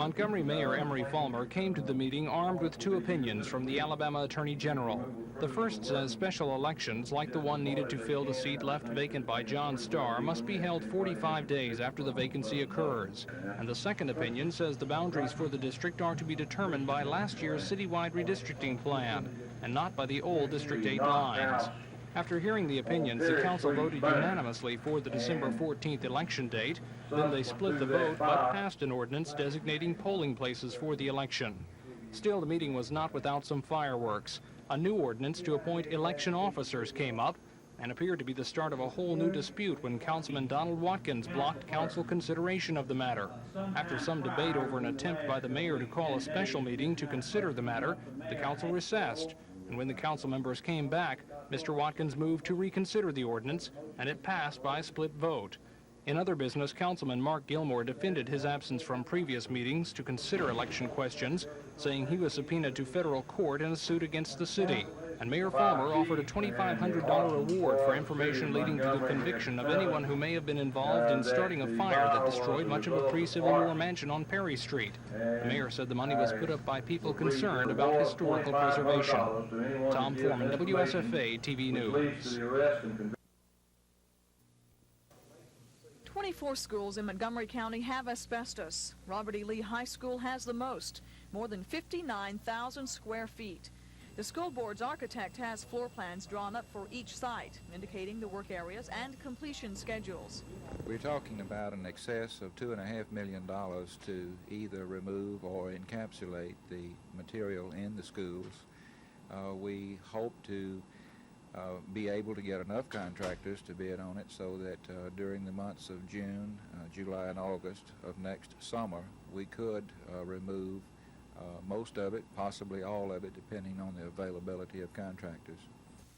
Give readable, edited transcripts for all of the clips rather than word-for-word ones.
Montgomery Mayor Emery Falmer came to the meeting armed with two opinions from the Alabama Attorney General. The first says special elections, like the one needed to fill the seat left vacant by John Starr, must be held 45 days after the vacancy occurs. And the second opinion says the boundaries for the district are to be determined by last year's citywide redistricting plan, and not by the old District 8 lines. After hearing the opinions, the council voted unanimously for the December 14th election date. Then they split the vote but passed an ordinance designating polling places for the election. Still, the meeting was not without some fireworks. A new ordinance to appoint election officers came up and appeared to be the start of a whole new dispute when Councilman Donald Watkins blocked council consideration of the matter. After some debate over an attempt by the mayor to call a special meeting to consider the matter, the council recessed. And when the council members came back, Mr. Watkins moved to reconsider the ordinance, and it passed by a split vote. In other business, Councilman Mark Gilmore defended his absence from previous meetings to consider election questions, saying he was subpoenaed to federal court in a suit against the city. And Mayor Falmer offered a $2,500 reward for information leading to the conviction of anyone who may have been involved in starting a fire that destroyed much of a pre-Civil War mansion on Perry Street. The mayor said the money was put up by people concerned about historical preservation. Tom Foreman, WSFA TV News. 24 schools in Montgomery County have asbestos. Robert E. Lee High School has the most, more than 59,000 square feet. The school board's architect has floor plans drawn up for each site, indicating the work areas and completion schedules. We're talking about an excess of $2.5 million to either remove or encapsulate the material in the schools. We hope to be able to get enough contractors to bid on it so that during the months of June, July, and August of next summer, we could remove most of it, possibly all of it, depending on the availability of contractors.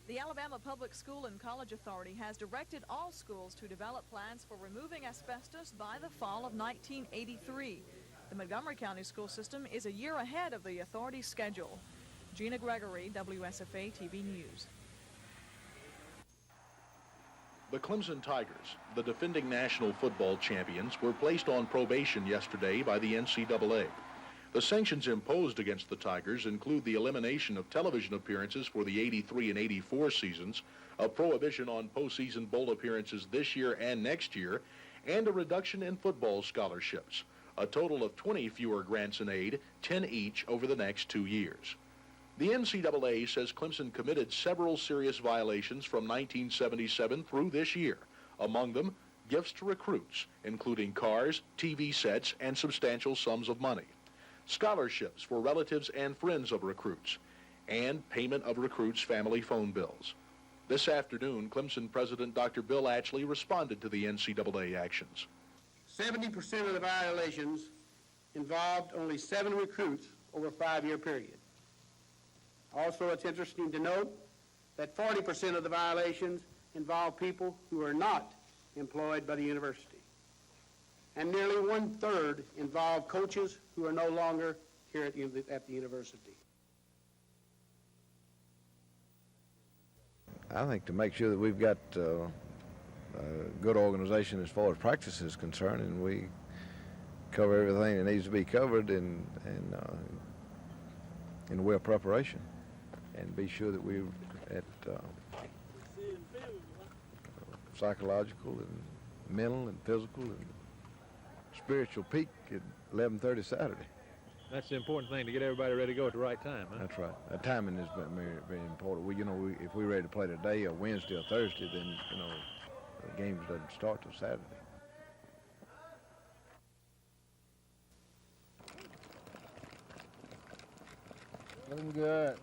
The Alabama Public School and College Authority has directed all schools to develop plans for removing asbestos by the fall of 1983. The Montgomery County school system is a year ahead of the authority's schedule. Gina Gregory, WSFA TV News. The Clemson Tigers, the defending national football champions, were placed on probation yesterday by the NCAA. The sanctions imposed against the Tigers include the elimination of television appearances for the 83 and 84 seasons, a prohibition on postseason bowl appearances this year and next year, and a reduction in football scholarships. A total of 20 fewer grants in aid, 10 each over the next 2 years. The NCAA says Clemson committed several serious violations from 1977 through this year, among them gifts to recruits, including cars, TV sets, and substantial sums of money, scholarships for relatives and friends of recruits, and payment of recruits' family phone bills. This afternoon, Clemson President Dr. Bill Atchley responded to the NCAA actions. 70% of the violations involved only 7 recruits over a 5-year period. Also, it's interesting to note that 40% of the violations involve people who are not employed by the university. And nearly 1/3 involve coaches who are no longer here at the university. I think to make sure that we've got a good organization as far as practice is concerned, and we cover everything that needs to be covered in well preparation, and be sure that we're at psychological and mental and physical and spiritual peak at 11:30 Saturday. That's the important thing, to get everybody ready to go at the right time, huh? That's right. The timing is very, very important. If we're ready to play today or Wednesday or Thursday, then the game doesn't start till Saturday. Looking good.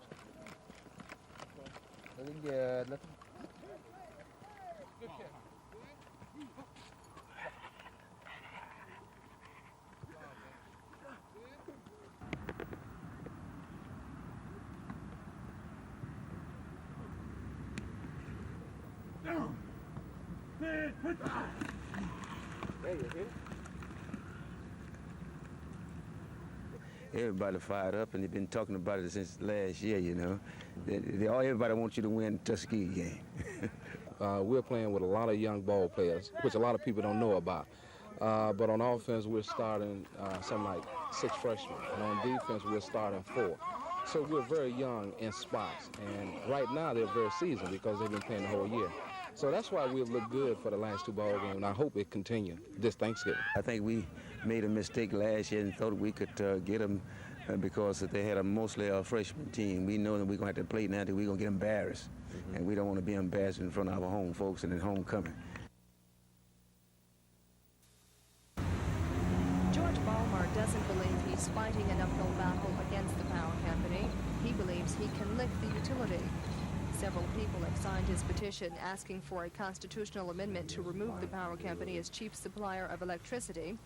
Looking good. Good catch. Everybody fired up, and they've been talking about it since last year, you know. Everybody wants you to win the Tuskegee game. We're playing with a lot of young ball players, which a lot of people don't know about. But on offense, we're starting something like 6 freshmen. And on defense, we're starting 4. So we're very young in spots. And right now, they're very seasoned because they've been playing the whole year. So that's why we've looked good for the last 2 ball games, and I hope it continues this Thanksgiving. I think we made a mistake last year and thought we could get them because they had mostly a freshman team. We know that we're going to have to play now that we're going to get embarrassed. And we don't want to be embarrassed in front of our home folks and at homecoming. George Ballmer doesn't believe he's fighting an uphill battle against the power company. He believes he can lift the utility. Several people have signed his petition asking for a constitutional amendment to remove the power company as chief supplier of electricity.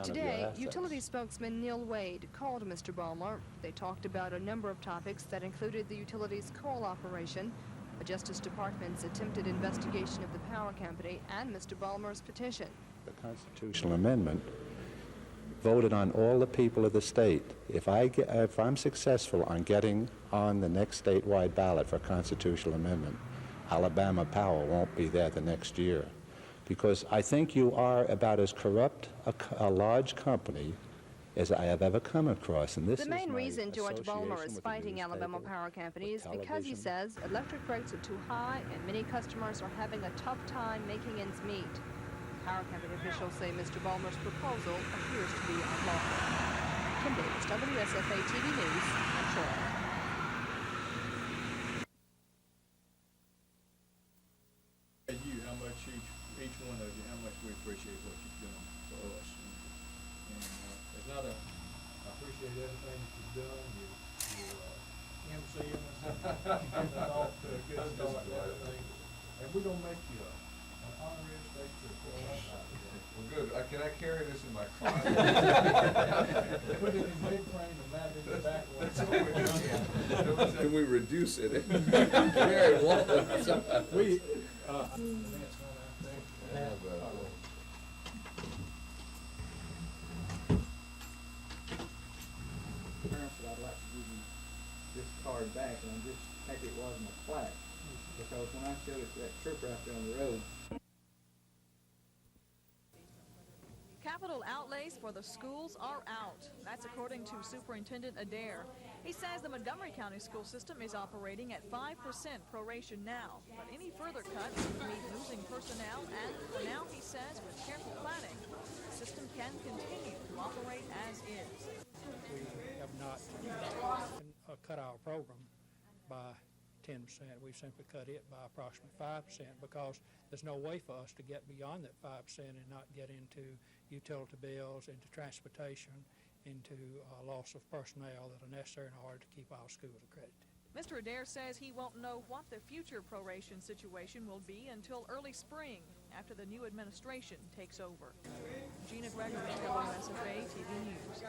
Today, utility spokesman Neil Wade called Mr. Ballmer. They talked about a number of topics that included the utility's coal operation, the Justice Department's attempted investigation of the power company, and Mr. Ballmer's petition. The constitutional amendment voted on all the people of the state. If I'm successful on getting on the next statewide ballot for a constitutional amendment, Alabama Power won't be there the next year. Because I think you are about as corrupt a large company as I have ever come across. And this the main is reason George Ballmer is fighting Alabama Power Company is because he says electric rates are too high and many customers are having a tough time making ends meet. Power company officials say Mr. Ballmer's proposal appears to be unlawful. Kim Davis, WSFA TV News, Troy. You, how much each one of you, how much we appreciate what you've done for us. And it's not I appreciate everything that you've done. You're emceeing us, getting us off to a good start and everything. And we're going to make you an honorary state trooper. Well, good. Can I carry this in my car? Put it in big frame and mount it in the back one. Can we reduce it? Carry one. We, Parents, I'd like to give you this card back, and I'm just happy it wasn't a plaque, because when I showed it to that trooper out there on the road. Capital outlays for the schools are out. That's according to Superintendent Adair. He says the Montgomery County school system is operating at 5% proration now, but any further cuts would mean losing personnel, and for now, he says, with careful planning, the system can continue to operate as is. We have not cut our program by 10%. We've simply cut it by approximately 5% because there's no way for us to get beyond that 5% and not get into utility bills, into transportation, into loss of personnel that are necessary in order to keep our schools accredited. Mr. Adair says he won't know what the future proration situation will be until early spring, after the new administration takes over. Gina Gregory, WSFA TV News.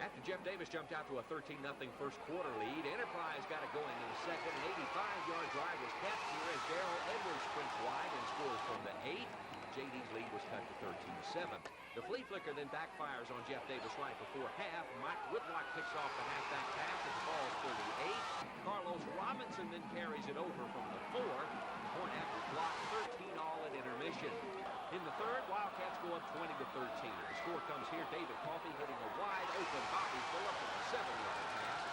After Jeff Davis jumped out to a 13-0 first quarter lead, Enterprise got it going in the second. An 85-yard drive was kept here as Darrell Edwards sprints wide and scores from the 8. JD's lead was cut to 13-7. The flea flicker then backfires on Jeff Davis right before half. Mike Whitlock picks off the halfback pass as the ball's 38. Carlos Robinson then carries it over from the 4. The point after block 13 all at intermission. In the third, Wildcats go up 20-13. The score comes here. David Coffey hitting a wide open Bobby Phillips with a 7-yard pass.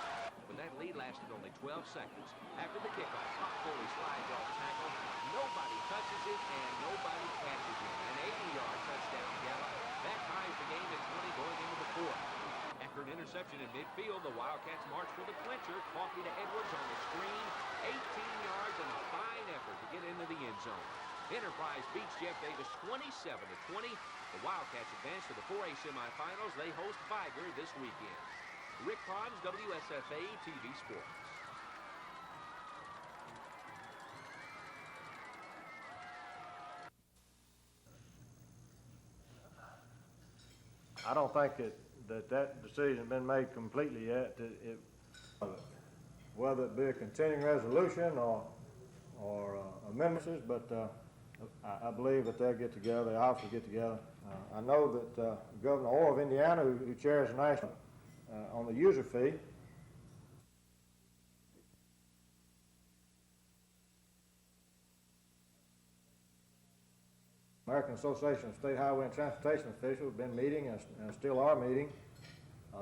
But that lead lasted only 12 seconds. After the kickoff, Pop Foley slides off tackle. Nobody touches it and nobody catches it. An 80-yard touchdown gallop. That ties the game at 20 going into the fourth. After an interception in midfield, the Wildcats march for the clincher. Coffey to Edwards on the screen. 18 yards and a fine effort to get into the end zone. Enterprise beats Jeff Davis 27-20. The Wildcats advance to the 4A semifinals. They host Viger this weekend. Rick Pons, WSFA TV Sports. I don't think that decision has been made completely yet. Whether it be a continuing resolution or amendments, but I believe that they'll get together. They obviously get together. I know that Governor Orr of Indiana, who chairs the national on the user fee, American Association of State Highway and Transportation Officials have been meeting and still are meeting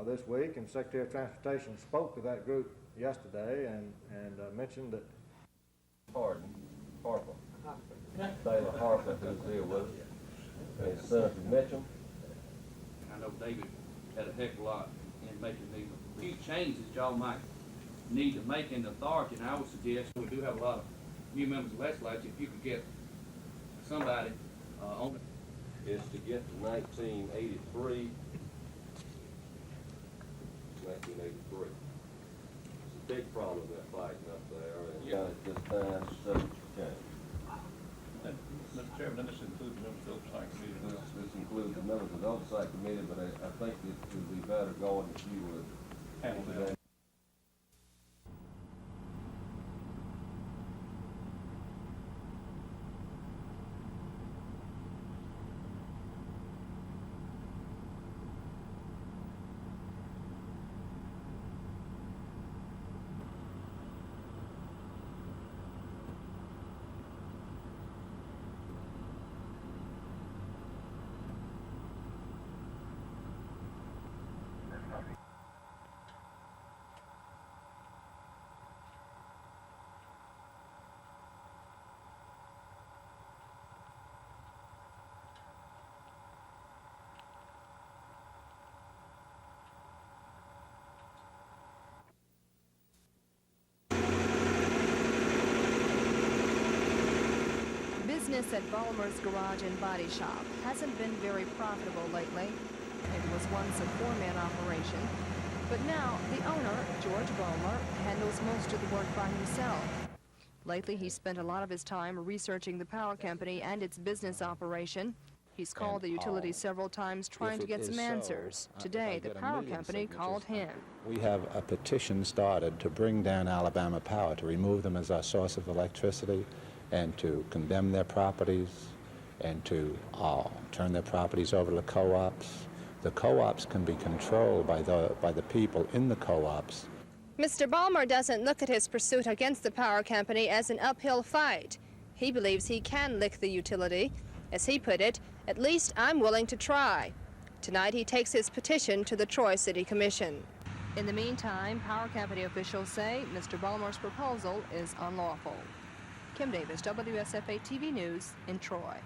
this week, and Secretary of Transportation spoke to that group yesterday and mentioned that Harper, Taylor Harper, who's here with us, and Senator Mitchell. I know David had a heck of a lot in making these few changes y'all might need to make in the authority, and I would suggest we do have a lot of new members of the legislature. If you could get somebody on it. Is to get to 1983. It's a big problem they're fighting up there, and yeah, just subject to change. Mr. Chairman, this includes the members of the Oversight Committee. This includes the members of the Oversight Committee, but I think it would be better going if you would handle that. Business at Ballmer's Garage and Body Shop hasn't been very profitable lately. It was once a four-man operation, but now the owner, George Ballmer, handles most of the work by himself. Lately, he spent a lot of his time researching the power company and its business operation. He's called the utility several times trying to get some answers. Today, the power company called him. We have a petition started to bring down Alabama Power, to remove them as our source of electricity, and to condemn their properties, and to turn their properties over to the co-ops. The co-ops can be controlled by the people in the co-ops. Mr. Ballmer doesn't look at his pursuit against the power company as an uphill fight. He believes he can lick the utility. As he put it, at least I'm willing to try. Tonight he takes his petition to the Troy City Commission. In the meantime, power company officials say Mr. Ballmer's proposal is unlawful. Kim Davis, WSFA TV News in Troy.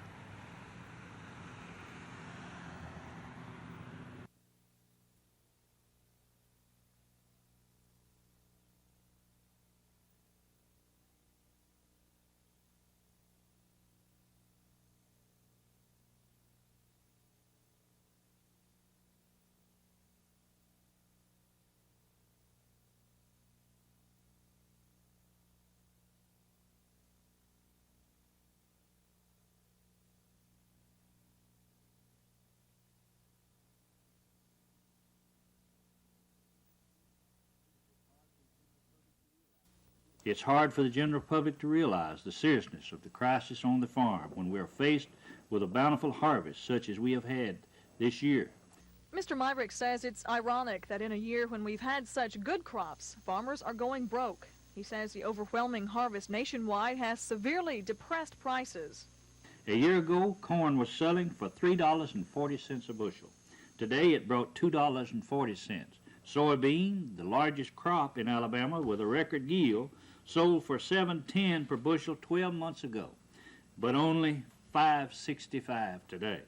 It's hard for the general public to realize the seriousness of the crisis on the farm when we are faced with a bountiful harvest such as we have had this year. Mr. Myrick says it's ironic that in a year when we've had such good crops, farmers are going broke. He says the overwhelming harvest nationwide has severely depressed prices. A year ago, corn was selling for $3.40 a bushel. Today it brought $2.40. Soybean, the largest crop in Alabama with a record yield, sold for $7.10 per bushel 12 months ago, but only $5.65 today.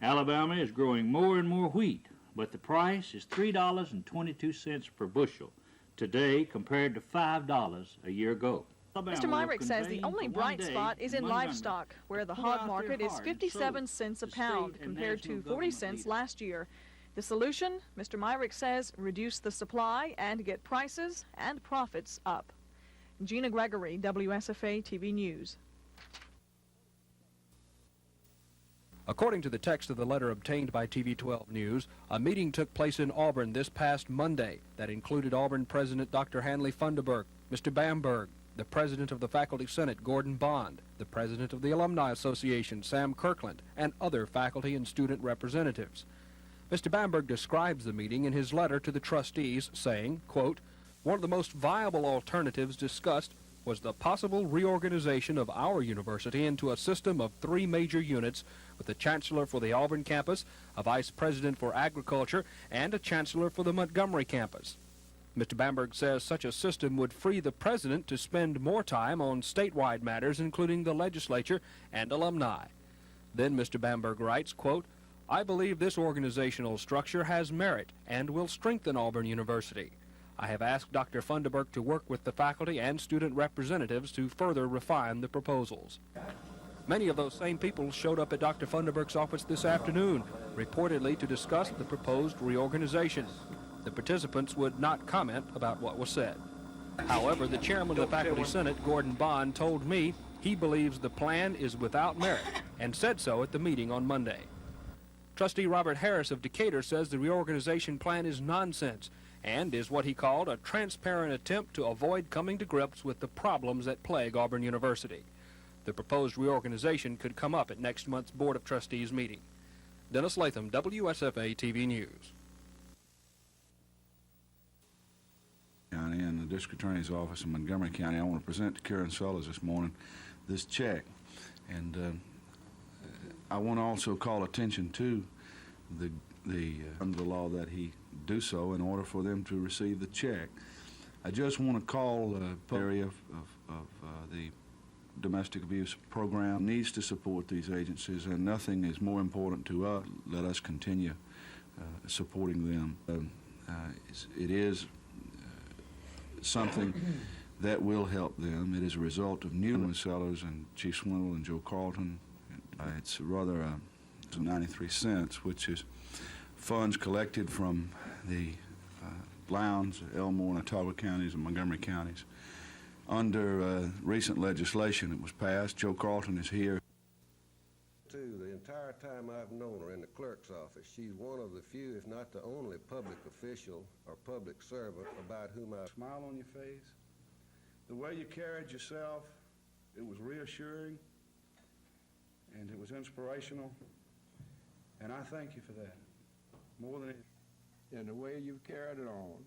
Alabama is growing more and more wheat, but the price is $3.22 per bushel today compared to $5 a year ago. Mr. Myrick says the only bright spot is in livestock, where the hog market is 57 cents a pound compared to 40 cents last year. The solution, Mr. Myrick says, reduce the supply and get prices and profits up. Gina Gregory, WSFA TV News. According to the text of the letter obtained by TV 12 News, a meeting took place in Auburn this past Monday that included Auburn President Dr. Hanley Funderburk, Mr. Bamberg, the President of the Faculty Senate, Gordon Bond, the President of the Alumni Association, Sam Kirkland, and other faculty and student representatives. Mr. Bamberg describes the meeting in his letter to the trustees, saying, quote, "One of the most viable alternatives discussed was the possible reorganization of our university into a system of 3 major units with a chancellor for the Auburn campus, a vice president for agriculture, and a chancellor for the Montgomery campus." Mr. Bamberg says such a system would free the president to spend more time on statewide matters, including the legislature and alumni. Then Mr. Bamberg writes, quote, "I believe this organizational structure has merit and will strengthen Auburn University. I have asked Dr. Funderburk to work with the faculty and student representatives to further refine the proposals." Many of those same people showed up at Dr. Funderburk's office this afternoon, reportedly to discuss the proposed reorganization. The participants would not comment about what was said. However, the chairman of the Faculty Senate, Gordon Bond, told me he believes the plan is without merit and said so at the meeting on Monday. Trustee Robert Harris of Decatur says the reorganization plan is nonsense and is what he called a transparent attempt to avoid coming to grips with the problems that plague Auburn University. The proposed reorganization could come up at next month's Board of Trustees meeting. Dennis Latham, WSFA TV News. County and the District Attorney's Office in Montgomery County, I want to present to Karen Sellers this morning this check. And I want to also call attention to under the law that he do so in order for them to receive the check. I just want to call the area of the domestic abuse program needs to support these agencies, and nothing is more important to us. Let us continue supporting them. It is something that will help them. It is a result of new Sellers and Chief Swindle and Joe Carlton. It's rather 93 cents, which is funds collected from the Lowndes, Elmore, and Ottawa counties and Montgomery counties. Under recent legislation that was passed, Joe Carlton is here. The entire time I've known her in the clerk's office, she's one of the few, if not the only, public official or public servant about whom I smile on your face. The way you carried yourself, it was reassuring and it was inspirational, and I thank you for that. More than and the way you've carried it on.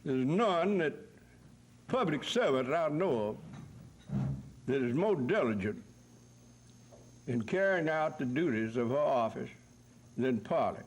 There's none that public servant that I know of that is more diligent in carrying out the duties of her office than Polly.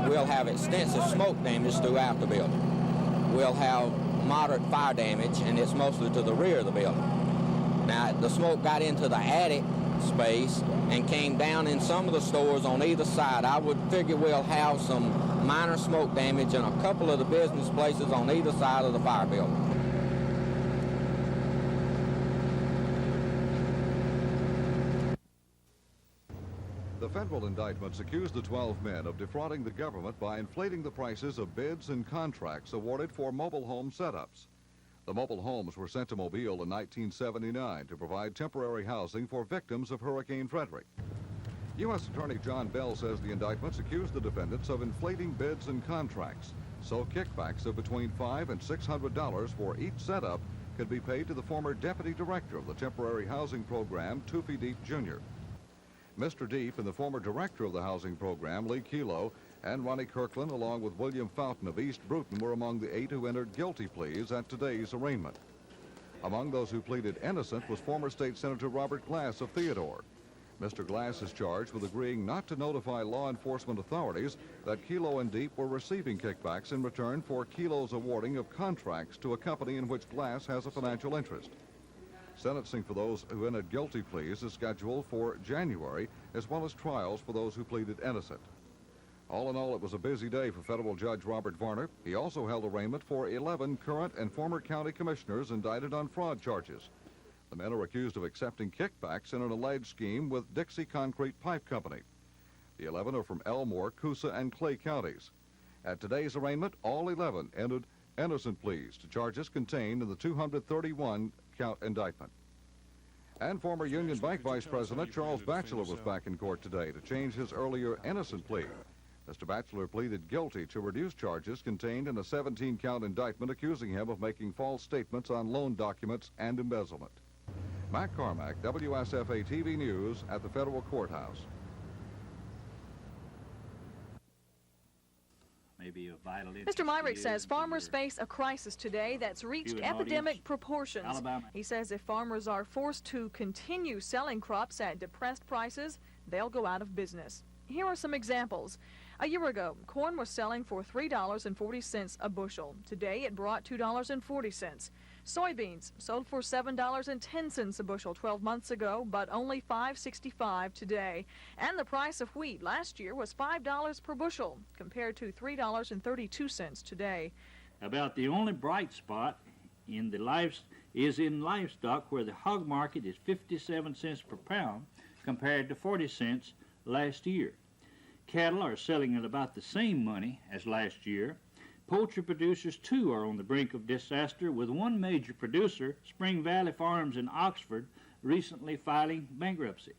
We'll have extensive smoke damage throughout the building. We'll have moderate fire damage, and it's mostly to the rear of the building. Now, the smoke got into the attic space and came down in some of the stores on either side. I would figure we'll have some minor smoke damage in a couple of the business places on either side of the fire building. The federal indictments accuse the 12 men of defrauding the government by inflating the prices of bids and contracts awarded for mobile home setups. The mobile homes were sent to Mobile in 1979 to provide temporary housing for victims of Hurricane Frederick. U.S. Attorney John Bell says the indictments accuse the defendants of inflating bids and contracts, so kickbacks of between $500 and $600 for each setup could be paid to the former deputy director of the temporary housing program, Toofy Deep Jr. Mr. Deep and the former director of the housing program, Lee Kelo, and Ronnie Kirkland, along with William Fountain of East Bruton, were among the 8 who entered guilty pleas at today's arraignment. Among those who pleaded innocent was former State Senator Robert Glass of Theodore. Mr. Glass is charged with agreeing not to notify law enforcement authorities that Kelo and Deep were receiving kickbacks in return for Kelo's awarding of contracts to a company in which Glass has a financial interest. Sentencing for those who entered guilty pleas is scheduled for January, as well as trials for those who pleaded innocent. All in all, it was a busy day for Federal Judge Robert Varner. He also held arraignment for 11 current and former county commissioners indicted on fraud charges. The men are accused of accepting kickbacks in an alleged scheme with Dixie Concrete Pipe Company. The 11 are from Elmore, Coosa, and Clay counties. At today's arraignment, all 11 entered innocent pleas to charges contained in the 231-count indictment. And former Union Bank Vice President Charles Batchelor was back in court today to change his earlier innocent plea. Mr. Batchelor pleaded guilty to reduced charges contained in a 17-count indictment accusing him of making false statements on loan documents and embezzlement. Matt Carmack, WSFA TV News at the Federal Courthouse. Maybe a vital Mr. Myrick says farmers face a crisis today that's reached epidemic proportions. Alabama. He says if farmers are forced to continue selling crops at depressed prices, they'll go out of business. Here are some examples. A year ago, corn was selling for $3.40 a bushel. Today, it brought $2.40. Soybeans sold for $7.10 a bushel 12 months ago, but only $5.65 today. And the price of wheat last year was $5 per bushel, compared to $3.32 today. About the only bright spot in in livestock, where the hog market is 57 cents per pound compared to 40 cents last year. Cattle are selling at about the same money as last year. Poultry producers, too, are on the brink of disaster, with one major producer, Spring Valley Farms in Oxford, recently filing bankruptcy.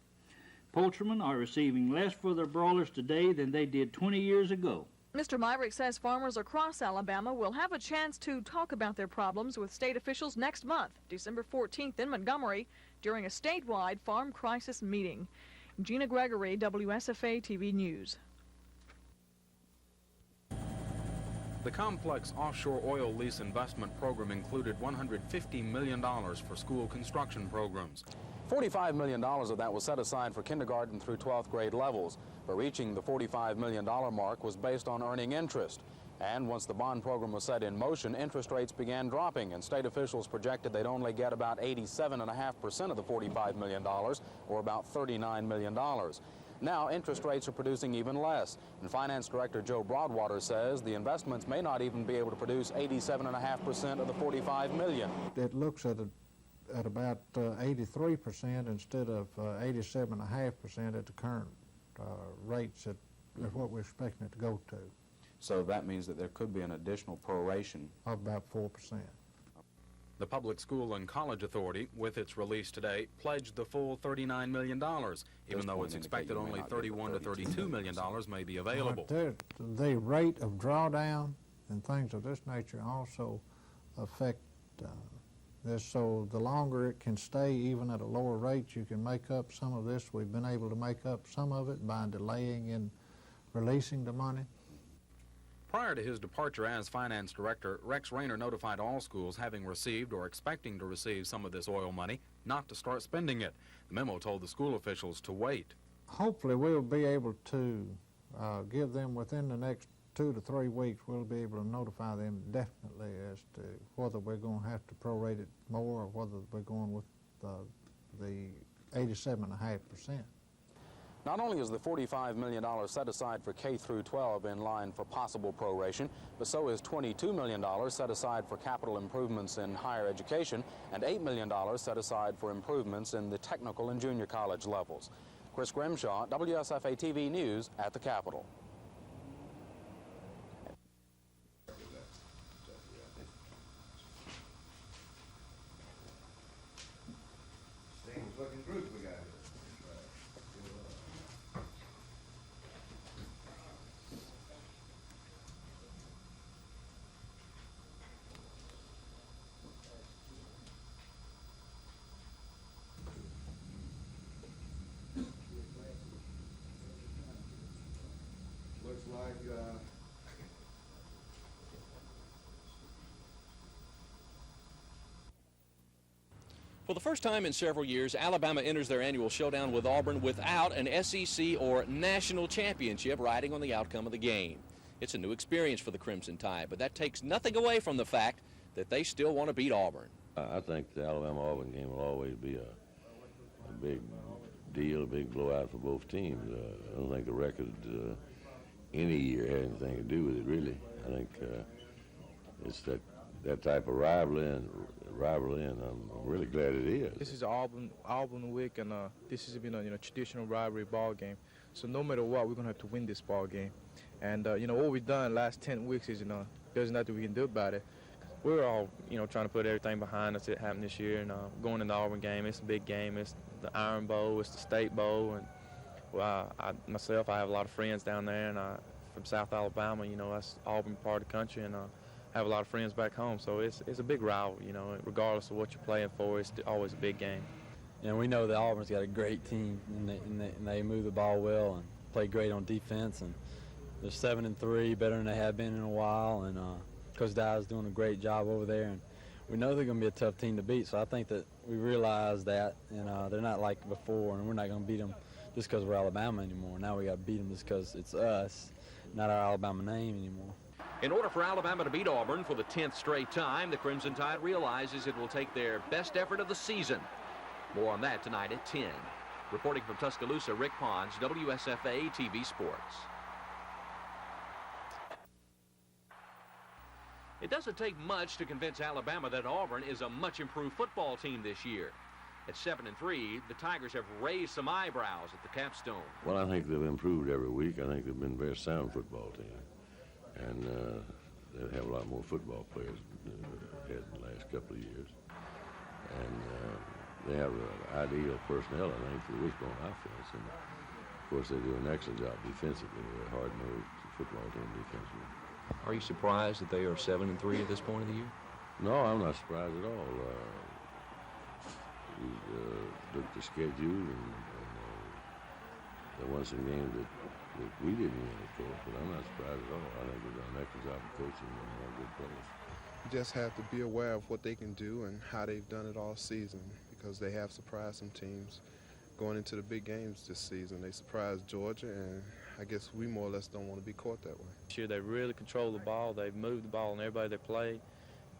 Poultrymen are receiving less for their broilers today than they did 20 years ago. Mr. Myrick says farmers across Alabama will have a chance to talk about their problems with state officials next month, December 14th in Montgomery, during a statewide farm crisis meeting. Gina Gregory, WSFA TV News. The complex offshore oil lease investment program included $150 million for school construction programs. $45 million of that was set aside for kindergarten through 12th grade levels, but reaching the $45 million mark was based on earning interest. And once the bond program was set in motion, interest rates began dropping, and state officials projected they'd only get about 87.5% of the $45 million, or about $39 million. Now, interest rates are producing even less, and Finance Director Joe Broadwater says the investments may not even be able to produce 87.5% of the $45 million. It looks at about 83% instead of 87.5% at the current rates at what we're expecting it to go to. So that means that there could be an additional proration of about 4%. The Public School and College Authority, with its release today, pledged the full $39 million, even though it's expected only $31 to $32 million may be available. The rate of drawdown and things of this nature also affect this, so the longer it can stay, even at a lower rate, you can make up some of this. We've been able to make up some of it by delaying in releasing the money. Prior to his departure as finance director, Rex Rayner notified all schools having received or expecting to receive some of this oil money not to start spending it. The memo told the school officials to wait. Hopefully we'll be able to give them within the next 2 to 3 weeks, we'll be able to notify them definitely as to whether we're going to have to prorate it more or whether we're going with the 87.5%. Not only is the $45 million set aside for K through 12 in line for possible proration, but so is $22 million set aside for capital improvements in higher education and $8 million set aside for improvements in the technical and junior college levels. Chris Grimshaw, WSFA TV News at the Capitol. Looking group we got here. For the first time in several years, Alabama enters their annual showdown with Auburn without an SEC or national championship riding on the outcome of the game. It's a new experience for the Crimson Tide, but that takes nothing away from the fact that they still want to beat Auburn. I think the Alabama-Auburn game will always be a big deal, a big blowout for both teams. I don't think the record any year had anything to do with it, really. I think it's that type of rivalry, and I'm really glad it is. This is Auburn week, and this has been a traditional rivalry ball game. So no matter what, we're gonna have to win this ball game. And what we've done last 10 weeks is there's nothing we can do about it. We're all trying to put everything behind us that happened this year, and going in the Auburn game. It's a big game. It's the Iron Bowl. It's the State Bowl, and I have a lot of friends down there, and from South Alabama. That's Auburn part of the country, and have a lot of friends back home, so it's a big rival, regardless of what you're playing for, it's always a big game. And we know that Auburn's got a great team, and they move the ball well and play great on defense, and they're 7-3, better than they have been in a while, and Coach Dye's doing a great job over there, and we know they're going to be a tough team to beat, so I think that we realize that, and they're not like before, and we're not going to beat them just because we're Alabama anymore. Now we got to beat them just because it's us, not our Alabama name anymore. In order for Alabama to beat Auburn for the 10th straight time, the Crimson Tide realizes it will take their best effort of the season. More on that tonight at 10. Reporting from Tuscaloosa, Rick Pons, WSFA TV Sports. It doesn't take much to convince Alabama that Auburn is a much improved football team this year. At 7-3, the Tigers have raised some eyebrows at the capstone. Well, I think they've improved every week. I think they've been a very sound football team. And they have a lot more football players than they had in the last couple of years. And they have an ideal personnel, I think, for the wishbone offense. And, of course, they do an excellent job defensively. They're a hard-nosed football team defensively. Are you surprised that they are 7-3 at this point of the year? No, I'm not surprised at all. We looked at the schedule, and they won some games that we didn't win, of course, but I'm not surprised at all. I think they've done an excellent job of coaching and they're good players. You just have to be aware of what they can do and how they've done it all season, because they have surprised some teams going into the big games this season. They surprised Georgia, and I guess we more or less don't want to be caught that way. This year they really control the ball. They've moved the ball on everybody they play.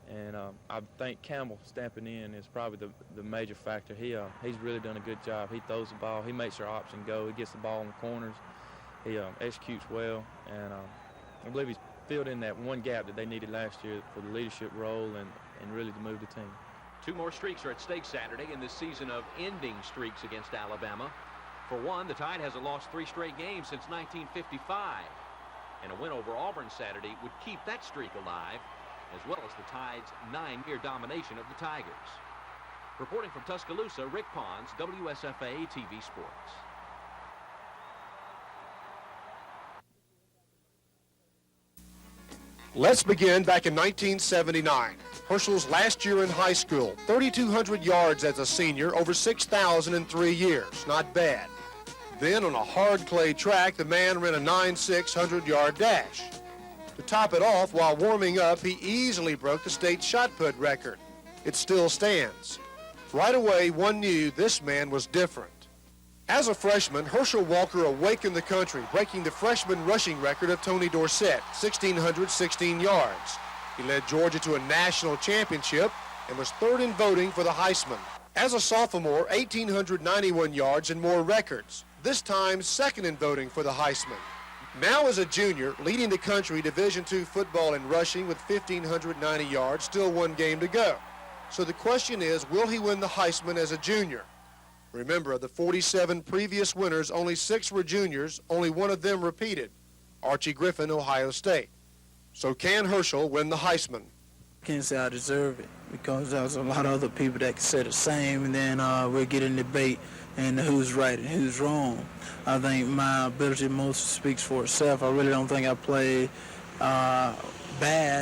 And I think Campbell stepping in is probably the major factor. He's really done a good job. He throws the ball. He makes our option go. He gets the ball in the corners. He executes well, and I believe he's filled in that one gap that they needed last year for the leadership role and really to move the team. 2 more streaks are at stake Saturday in this season of ending streaks against Alabama. For one, the Tide hasn't lost 3 straight games since 1955, and a win over Auburn Saturday would keep that streak alive, as well as the Tide's 9-year domination of the Tigers. Reporting from Tuscaloosa, Rick Pons, WSFA TV Sports. Let's begin back in 1979. Herschel's last year in high school, 3,200 yards as a senior, over 6,000 in 3 years. Not bad. Then on a hard clay track, the man ran a 9.6 100-yard dash. To top it off, while warming up, he easily broke the state shot put record. It still stands. Right away, one knew this man was different. As a freshman, Herschel Walker awakened the country, breaking the freshman rushing record of Tony Dorsett, 1,616 yards. He led Georgia to a national championship and was 3rd in voting for the Heisman. As a sophomore, 1,891 yards and more records, this time 2nd in voting for the Heisman. Now as a junior, leading the country Division II football in rushing with 1,590 yards, still 1 game to go. So the question is, will he win the Heisman as a junior? Remember, of the 47 previous winners, only 6 were juniors, only 1 of them repeated, Archie Griffin, Ohio State. So can Herschel win the Heisman? I can't say I deserve it, because there's a lot of other people that can say the same, and then we'll get in debate and who's right and who's wrong. I think my ability most speaks for itself. I really don't think I played bad,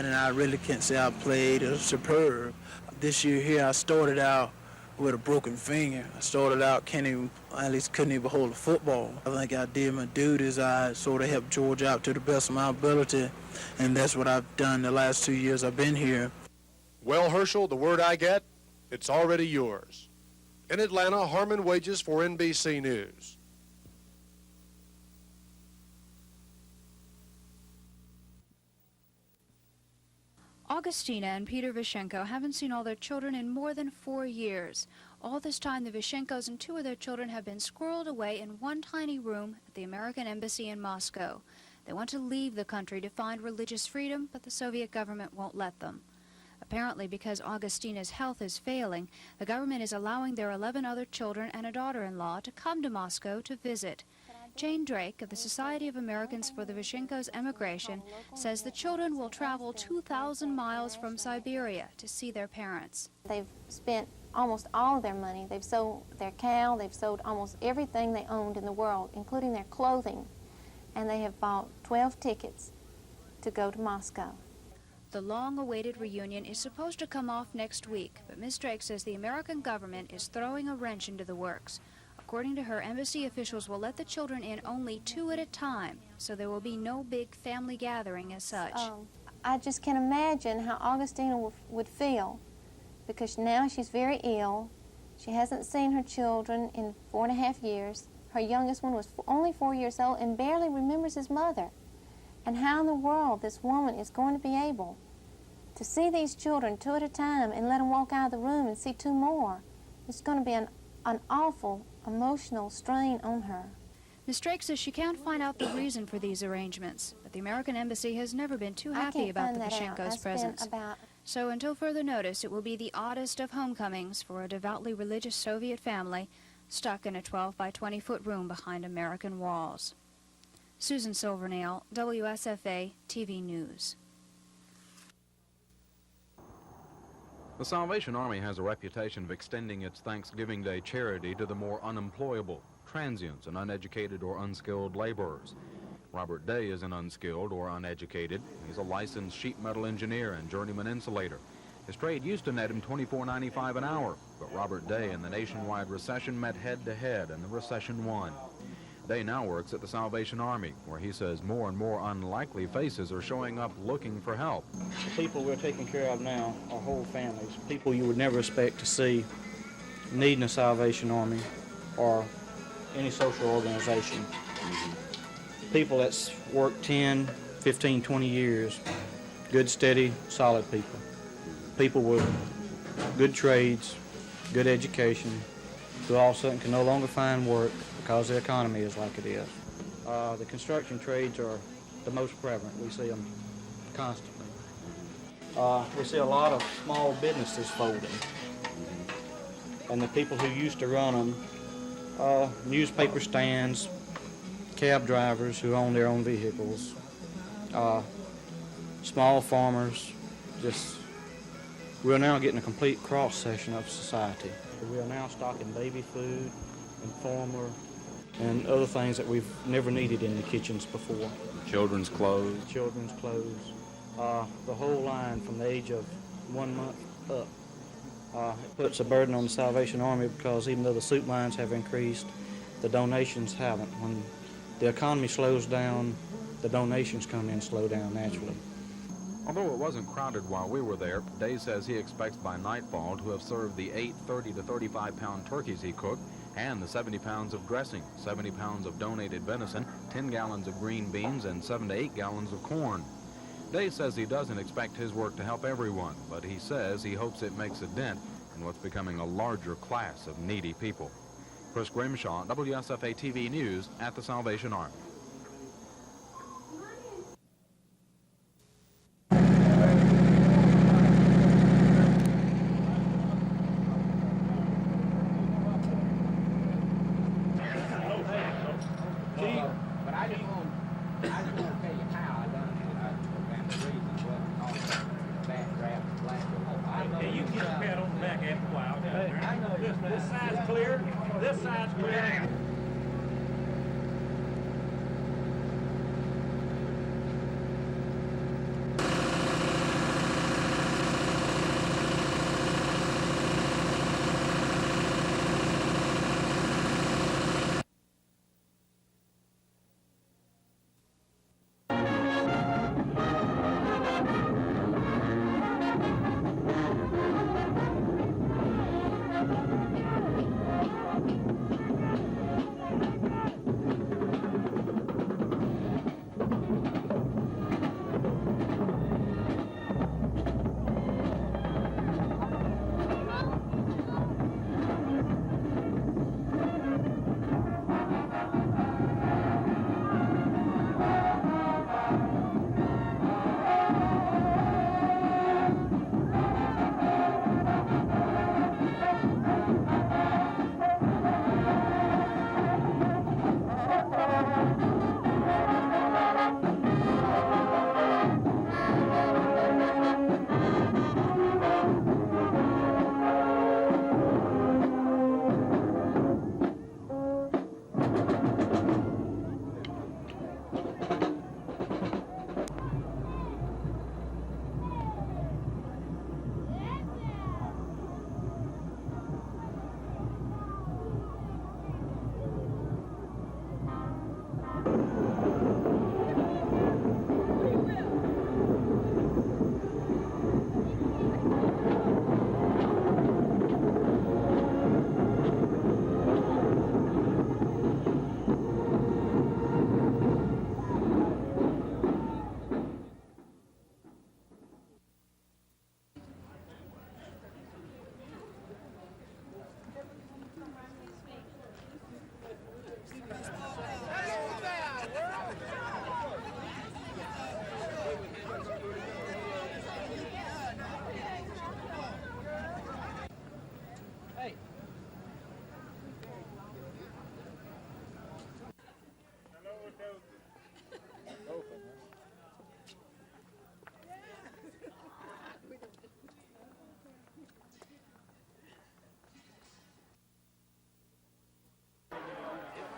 and I really can't say I played superb. This year here, I started out with a broken finger. I started out couldn't even hold a football. I think I did my duties. I sort of helped Georgia out to the best of my ability, and that's what I've done the last 2 years I've been here. Well, Herschel, the word I get, it's already yours. In Atlanta, Harmon Wages for NBC News. Augustina and Peter Vishenko haven't seen all their children in more than 4 years. All this time, the Vishenkos and 2 of their children have been squirreled away in one tiny room at the American Embassy in Moscow. They want to leave the country to find religious freedom, but the Soviet government won't let them. Apparently, because Augustina's health is failing, the government is allowing their 11 other children and a daughter-in-law to come to Moscow to visit. Jane Drake of the Society of Americans for the Vishenkos' Emigration says the children will travel 2,000 miles from Siberia to see their parents. They've spent almost all of their money. They've sold their cow, they've sold almost everything they owned in the world, including their clothing, and they have bought 12 tickets to go to Moscow. The long-awaited reunion is supposed to come off next week, but Ms. Drake says the American government is throwing a wrench into the works. According to her, embassy officials will let the children in only 2 at a time, so there will be no big family gathering as such. I just can't imagine how Augustina would feel, because now she's very ill. She hasn't seen her children in 4.5 years. Her youngest one was only 4 years old and barely remembers his mother. And how in the world this woman is going to be able to see these children 2 at a time and let them walk out of the room and see 2 more. It's going to be an awful emotional strain on her. Ms. Drake says she can't find out the reason for these arrangements, but the American Embassy has never been too happy about the Vishenkos' presence. So until further notice, it will be the oddest of homecomings for a devoutly religious Soviet family stuck in a 12 by 20 foot room behind American walls. Susan Silvernail, WSFA TV News. The Salvation Army has a reputation of extending its Thanksgiving Day charity to the more unemployable, transients, and uneducated or unskilled laborers. Robert Day is an unskilled or uneducated. He's a licensed sheet metal engineer and journeyman insulator. His trade used to net him $24.95 an hour, but Robert Day and the nationwide recession met head-to-head, and the recession won. Day now works at the Salvation Army, where he says more and more unlikely faces are showing up looking for help. The people we're taking care of now are whole families, people you would never expect to see needing a Salvation Army or any social organization. People that's worked 10, 15, 20 years, good, steady, solid people. People with good trades, good education, who all of a sudden can no longer find work because the economy is like it is. The construction trades are the most prevalent. We see them constantly. We see a lot of small businesses folding. And the people who used to run them, newspaper stands, cab drivers who own their own vehicles, small farmers, we're now getting a complete cross-section of society. We are now stocking baby food and formula and other things that we've never needed in the kitchens before. Children's clothes. Children's clothes. The whole line from the age of 1 month up. It puts a burden on the Salvation Army because even though the soup lines have increased, the donations haven't. When the economy slows down, the donations come in slow down naturally. Although it wasn't crowded while we were there, Day says he expects by nightfall to have served the 8 30 to 35-pound turkeys he cooked and the 70 pounds of dressing, 70 pounds of donated venison, 10 gallons of green beans, and 7 to 8 gallons of corn. Day says he doesn't expect his work to help everyone, but he says he hopes it makes a dent in what's becoming a larger class of needy people. Chris Grimshaw, WSFA TV News at the Salvation Army.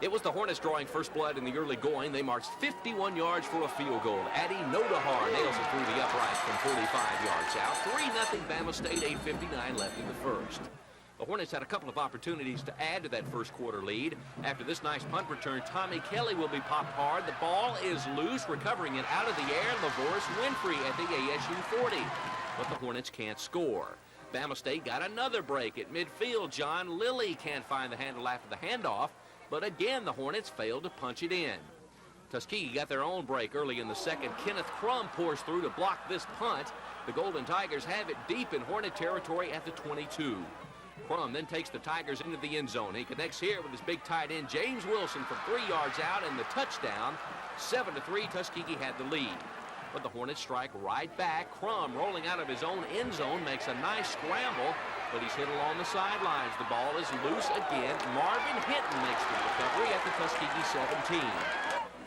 It was the Hornets drawing first blood in the early going. They marched 51 yards for a field goal. Adi Nodahar nails it through the uprights from 45 yards out. 3-0 Bama State, 8:59 left in the first. The Hornets had a couple of opportunities to add to that first quarter lead. After this nice punt return, Tommy Kelly will be popped hard. The ball is loose, recovering it out of the air. LaVorris Winfrey at the ASU 40. But the Hornets can't score. Bama State got another break at midfield. John Lilly can't find the handle after the handoff, but again the Hornets failed to punch it in. Tuskegee got their own break early in the second. Kenneth Crum pours through to block this punt. The Golden Tigers have it deep in Hornet territory at the 22. Crum then takes the Tigers into the end zone. He connects here with his big tight end, James Wilson, from 3 yards out, and the touchdown. 7-3, Tuskegee had the lead. But the Hornets strike right back. Crum, rolling out of his own end zone, makes a nice scramble, but he's hit along the sidelines. The ball is loose again. Marvin Hinton makes the recovery at the Tuskegee 17.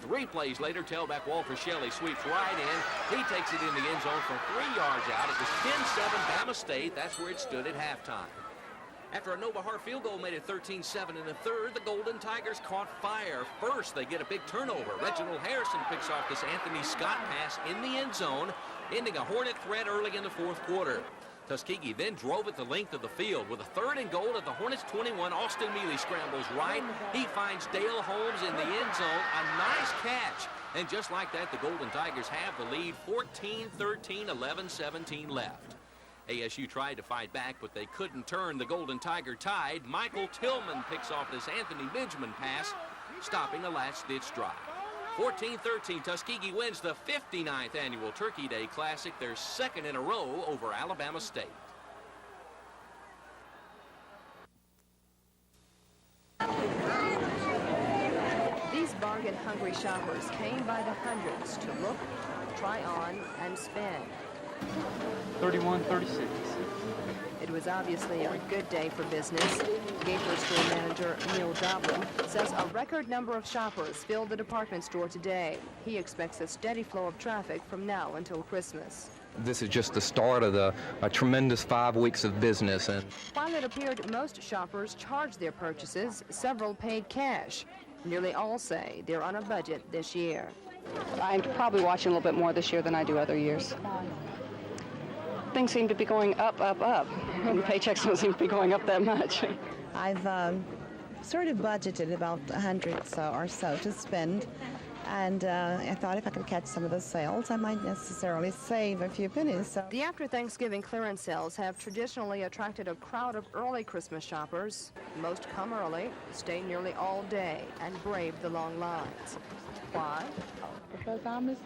3 plays later, tailback Walter Shelley sweeps right in. He takes it in the end zone from 3 yards out. It was 10-7 Bama State. That's where it stood at halftime. After a Novahar field goal made it 13-7 in the third, the Golden Tigers caught fire. First, they get a big turnover. Reginald Harrison picks off this Anthony Scott pass in the end zone, ending a Hornet threat early in the fourth quarter. Tuskegee then drove it the length of the field. With a 3rd and goal at the Hornets 21, Austin Mealy scrambles right. He finds Dale Holmes in the end zone. A nice catch. And just like that, the Golden Tigers have the lead, 14-13, 11-17 left. ASU tried to fight back, but they couldn't turn the Golden Tiger tide. Michael Tillman picks off this Anthony Benjamin pass, stopping a last-ditch drive. 14-13, Tuskegee wins the 59th annual Turkey Day Classic, their 2nd in a row over Alabama State. These bargain-hungry shoppers came by the hundreds to look, try on, and spend. 31-36. It was obviously a good day for business. Gaper store manager Neil Doblin says a record number of shoppers filled the department store today. He expects a steady flow of traffic from now until Christmas. This is just the start of a tremendous 5 weeks of business. And while it appeared most shoppers charged their purchases, several paid cash. Nearly all say they're on a budget this year. I'm probably watching a little bit more this year than I do other years. Things seem to be going up, and the paychecks don't seem to be going up that much. I've sort of budgeted about 100 or so to spend, and I thought if I could catch some of those sales, I might necessarily save a few pennies. So. The after-Thanksgiving clearance sales have traditionally attracted a crowd of early Christmas shoppers. Most come early, stay nearly all day, and brave the long lines. Why? Because I'm as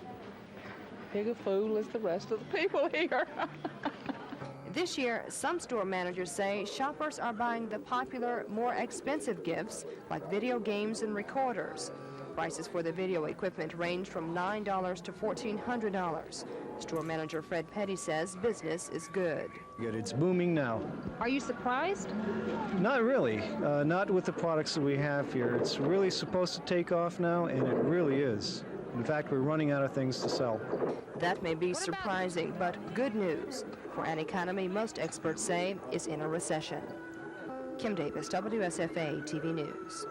big a fool as the rest of the people here. This year, some store managers say shoppers are buying the popular, more expensive gifts like video games and recorders. Prices for the video equipment range from $9 to $1,400. Store manager Fred Petty says business is good. Good, it's booming now. Are you surprised? Not really, not with the products that we have here. It's really supposed to take off now, and it really is. In fact, we're running out of things to sell. That may be surprising, but good news for an economy most experts say is in a recession. Kim Davis, WSFA TV News.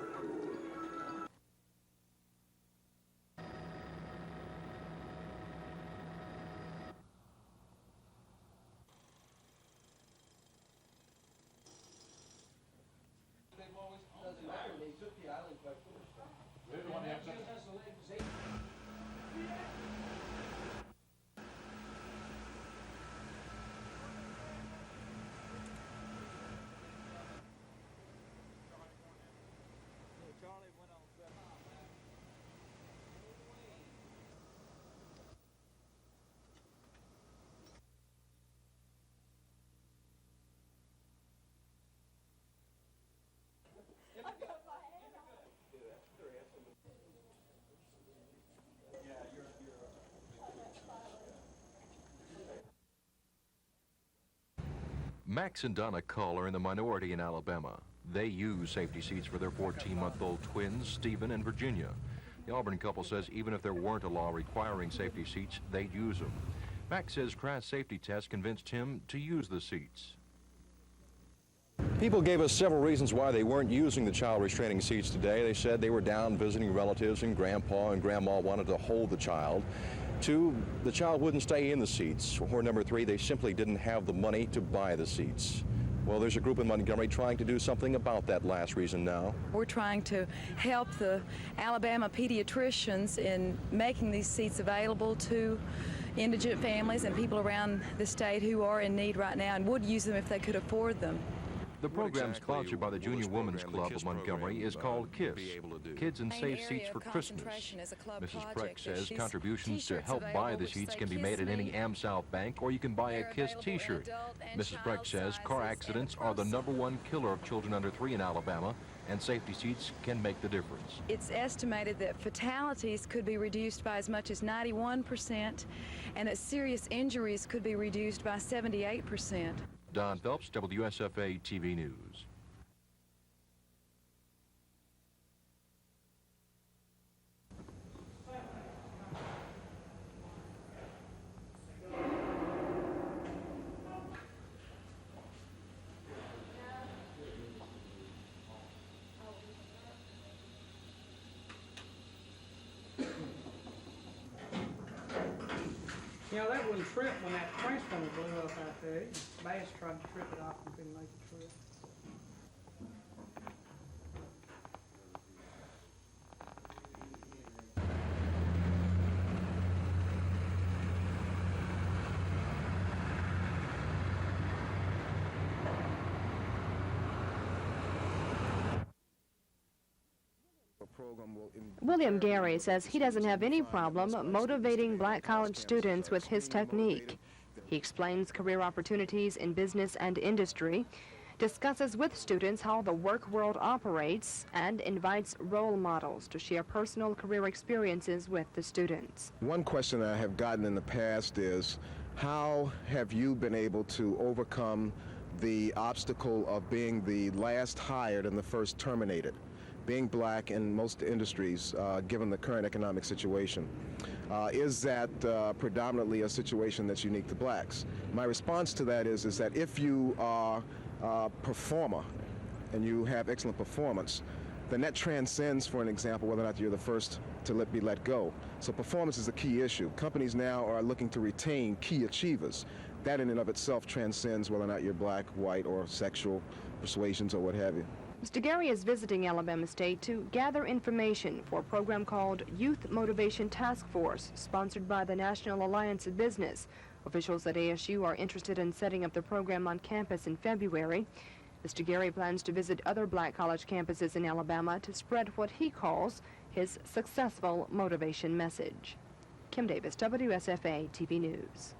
Max and Donna Cull are in the minority in Alabama. They use safety seats for their 14-month-old twins, Stephen and Virginia. The Auburn couple says even if there weren't a law requiring safety seats, they'd use them. Max says crash safety tests convinced him to use the seats. People gave us several reasons why they weren't using the child restraining seats today. They said they were down visiting relatives and grandpa and grandma wanted to hold the child. 2, the child wouldn't stay in the seats. Or number 3, they simply didn't have the money to buy the seats. Well, there's a group in Montgomery trying to do something about that last reason now. We're trying to help the Alabama pediatricians in making these seats available to indigent families and people around the state who are in need right now and would use them if they could afford them. The program sponsored by the Junior Women's Club of Montgomery is called KISS, Kids in Safe Seats for Christmas. Mrs. Breck says contributions to help buy the seats can be made at any AmSouth bank, or you can buy a KISS t-shirt. Mrs. Breck says car accidents are the #1 killer of children under 3 in Alabama, and safety seats can make the difference. It's estimated that fatalities could be reduced by as much as 91%, and that serious injuries could be reduced by 78%. Don Phelps, WSFA TV News. You know, that wouldn't trip when that transformer blew up out there. Bass tried to trip it off and couldn't make it trip. William Gary says he doesn't have any problem motivating black college students with his technique. He explains career opportunities in business and industry, discusses with students how the work world operates, and invites role models to share personal career experiences with the students. One question that I have gotten in the past is, how have you been able to overcome the obstacle of being the last hired and the first terminated? Being black in most industries, given the current economic situation. Is that predominantly a situation that's unique to blacks? My response to that is that if you are a performer and you have excellent performance, then that transcends, for an example, whether or not you're the first to be let go. So performance is a key issue. Companies now are looking to retain key achievers. That in and of itself transcends whether or not you're black, white, or sexual persuasions or what have you. Mr. Gary is visiting Alabama State to gather information for a program called Youth Motivation Task Force, sponsored by the National Alliance of Business. Officials at ASU are interested in setting up the program on campus in February. Mr. Gary plans to visit other black college campuses in Alabama to spread what he calls his successful motivation message. Kim Davis, WSFA TV News.